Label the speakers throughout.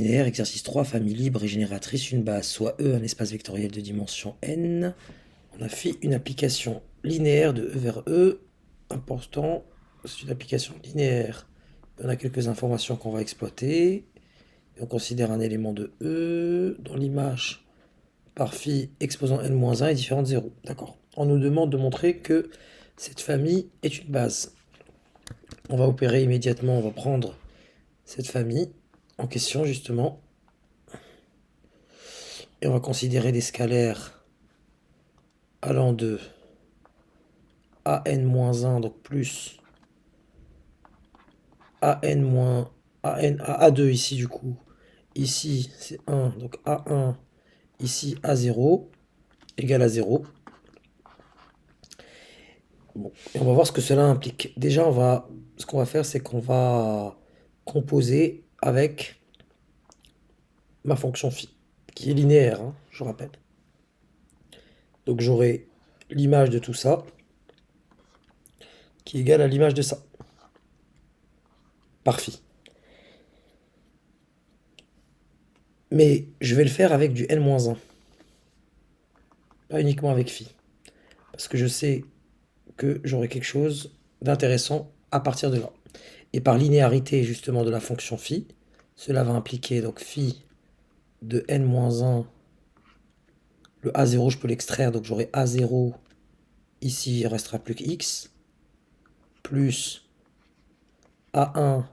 Speaker 1: Linéaire, exercice 3, famille libre et génératrice, une base, soit E, un espace vectoriel de dimension n. On a fait une application linéaire de E vers E. Important, c'est une application linéaire. On a quelques informations qu'on va exploiter. Et on considère un élément de E dont l'image par phi exposant n-1 est différente de 0. D'accord. On nous demande de montrer que cette famille est une base. On va opérer immédiatement, on va prendre cette famille en question justement. Et on va considérer des scalaires allant de an-1, donc plus à A2 ici du coup. Ici c'est 1, donc A1, ici A0, égale à 0. Bon, et on va voir ce que cela implique. Déjà, ce qu'on va faire, c'est qu'on va composer avec ma fonction phi, qui est linéaire, hein, je rappelle. Donc j'aurai l'image de tout ça, qui est égale à l'image de ça, par phi. Mais je vais le faire avec du n-1, pas uniquement avec phi. Parce que je sais que j'aurai quelque chose d'intéressant à partir de là. Et par linéarité justement de la fonction phi, cela va impliquer donc phi de n-1, le a0 je peux l'extraire, donc j'aurai a0, ici il ne restera plus que x, plus a1,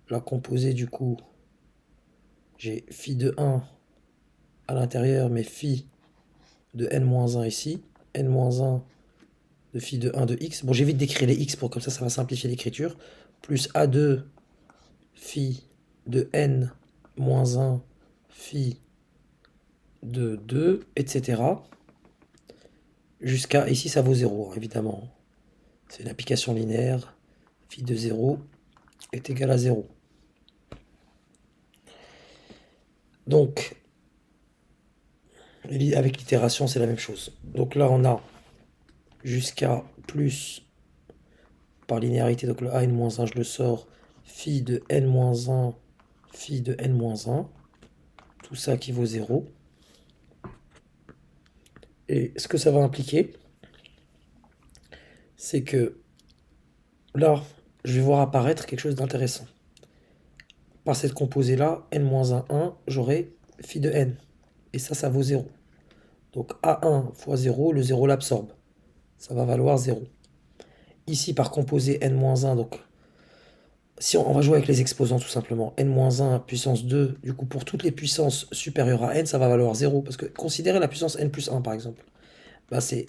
Speaker 1: la composée du coup, j'ai phi de 1 à l'intérieur, mais phi de n-1 ici, n-1 de phi de 1 de x. Bon, j'évite d'écrire les x pour comme ça va simplifier l'écriture. Plus a2 phi de n-1 phi de 2, etc. Jusqu'à ici, ça vaut 0, évidemment. C'est une application linéaire. Phi de 0 est égal à 0. Donc, avec l'itération, c'est la même chose. Donc là, on a jusqu'à plus, par linéarité, donc le a n-1, je le sors, phi de n-1, phi de n-1, tout ça qui vaut 0. Et ce que ça va impliquer, c'est que là, je vais voir apparaître quelque chose d'intéressant. Par cette composée-là, n-1, 1, j'aurai phi de n. Et ça vaut 0. Donc A1 fois 0, le 0 l'absorbe. Ça va valoir 0. Ici, par composé n-1, donc si on va jouer avec les exposants tout simplement, n-1 puissance 2, du coup pour toutes les puissances supérieures à n, ça va valoir 0. Parce que considérez la puissance n plus 1 par exemple. Bah, c'est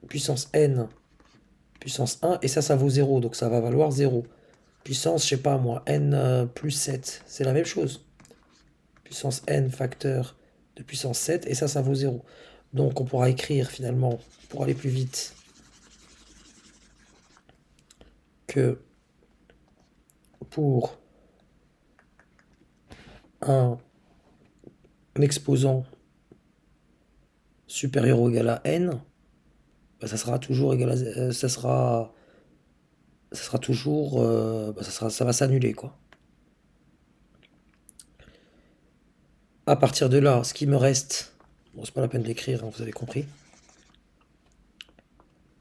Speaker 1: puissance n puissance 1, et ça vaut 0, donc ça va valoir 0. Puissance, je sais pas moi, n plus 7, c'est la même chose. Puissance n facteur de puissance 7, et ça vaut 0. Donc on pourra écrire finalement, pour aller plus vite, que pour un exposant supérieur ou égal à n, bah, ça sera toujours égal à, ça sera toujours, bah, ça va s'annuler quoi. À partir de là, ce qui me reste, bon c'est pas la peine d'écrire, hein, vous avez compris,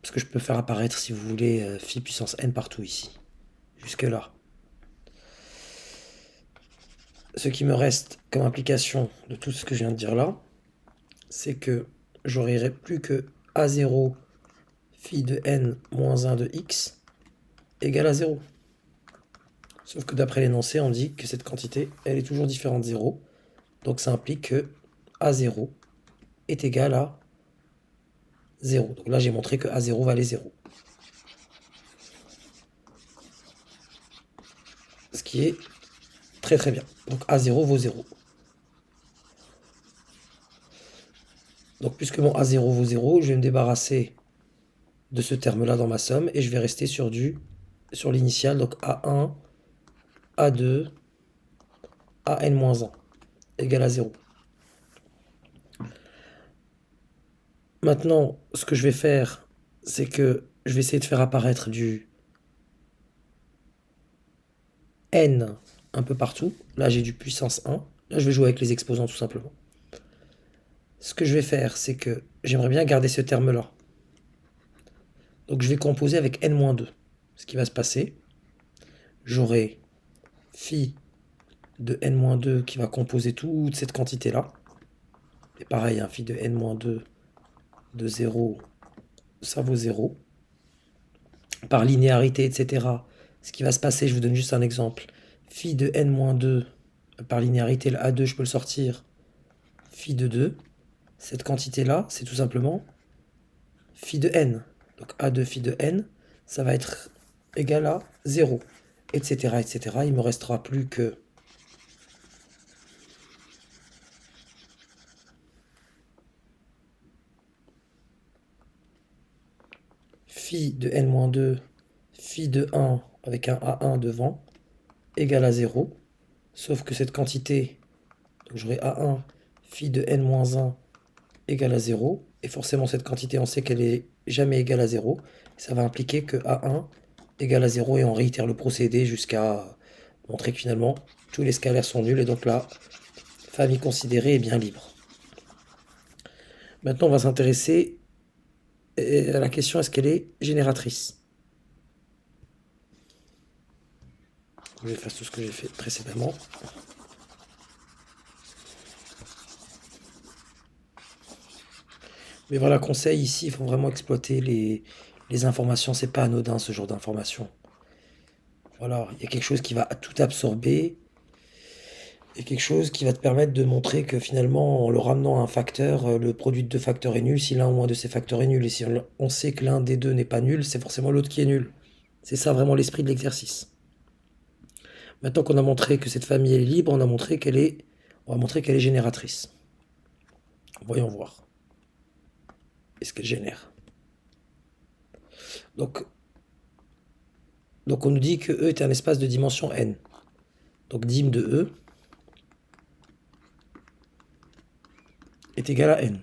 Speaker 1: parce que je peux faire apparaître si vous voulez phi puissance n partout ici, jusque là. Ce qui me reste comme implication de tout ce que je viens de dire là, c'est que j'aurai plus que a0 phi de n-1 de x égale à 0. Sauf que d'après l'énoncé, on dit que cette quantité, elle est toujours différente de 0. Donc ça implique que a0 est égal à 0. Donc là, j'ai montré que a0 valait 0. Ce qui est très très bien. Donc a0 vaut 0. Donc puisque mon a0 vaut 0, je vais me débarrasser de ce terme-là dans ma somme et je vais rester sur l'initial, donc a1, a2, an-1 égale à 0. Maintenant, ce que je vais faire, c'est que je vais essayer de faire apparaître du n un peu partout. Là, j'ai du puissance 1. Là, je vais jouer avec les exposants tout simplement. Ce que je vais faire, c'est que j'aimerais bien garder ce terme-là. Donc je vais composer avec n-2. Ce qui va se passer, j'aurai phi de n-2 qui va composer toute cette quantité-là. Et pareil, phi de n-2 de 0, ça vaut 0. Par linéarité, etc. Ce qui va se passer, je vous donne juste un exemple. Phi de n-2, par linéarité, le A2, je peux le sortir. Phi de 2. Cette quantité-là, c'est tout simplement phi de n. Donc A2 phi de n, ça va être égal à 0, etc., etc. Il me restera plus que phi de n-2, phi de 1 avec un A1 devant, égal à 0. Sauf que cette quantité, donc j'aurai A1 phi de n-1 égale à 0. Et forcément, cette quantité, on sait qu'elle est jamais égale à 0. Ça va impliquer que A1 égale à 0 et on réitère le procédé jusqu'à montrer que finalement, tous les scalaires sont nuls et donc la famille considérée est bien libre. Maintenant, on va s'intéresser à la question, est-ce qu'elle est génératrice? Je vais faire tout ce que j'ai fait précédemment. Mais voilà, conseil ici, il faut vraiment exploiter les informations. C'est pas anodin ce genre d'informations. Voilà, il y a quelque chose qui va tout absorber et quelque chose qui va te permettre de montrer que finalement, en le ramenant à un facteur, le produit de deux facteurs est nul si l'un ou moins de ces facteurs est nul. Et si on sait que l'un des deux n'est pas nul, c'est forcément l'autre qui est nul. C'est ça vraiment l'esprit de l'exercice. Maintenant qu'on a montré que cette famille est libre, on va montrer qu'elle est génératrice. Voyons voir. Est-ce qu'elle génère? Donc on nous dit que E est un espace de dimension n. Donc dim de E est égal à n.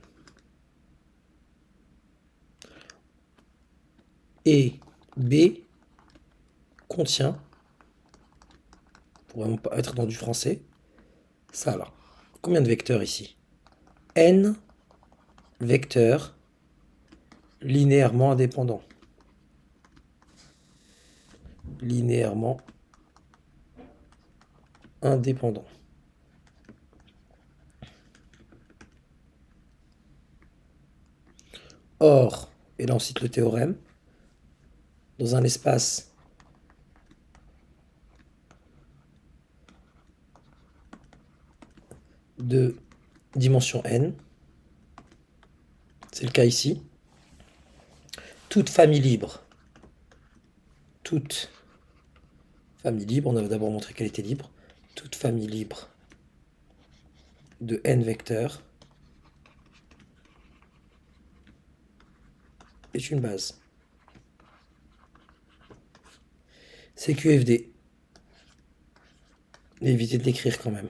Speaker 1: Et B contient, pour vraiment pas être dans du français, ça là. Combien de vecteurs ici? N vecteurs linéairement indépendants. Linéairement indépendants. Or, et là on cite le théorème, dans un espace de dimension n, c'est le cas ici, toute famille libre, on a d'abord montré qu'elle était libre, toute famille libre de n vecteurs est une base. C'est QFD. Évitez de l'écrire quand même.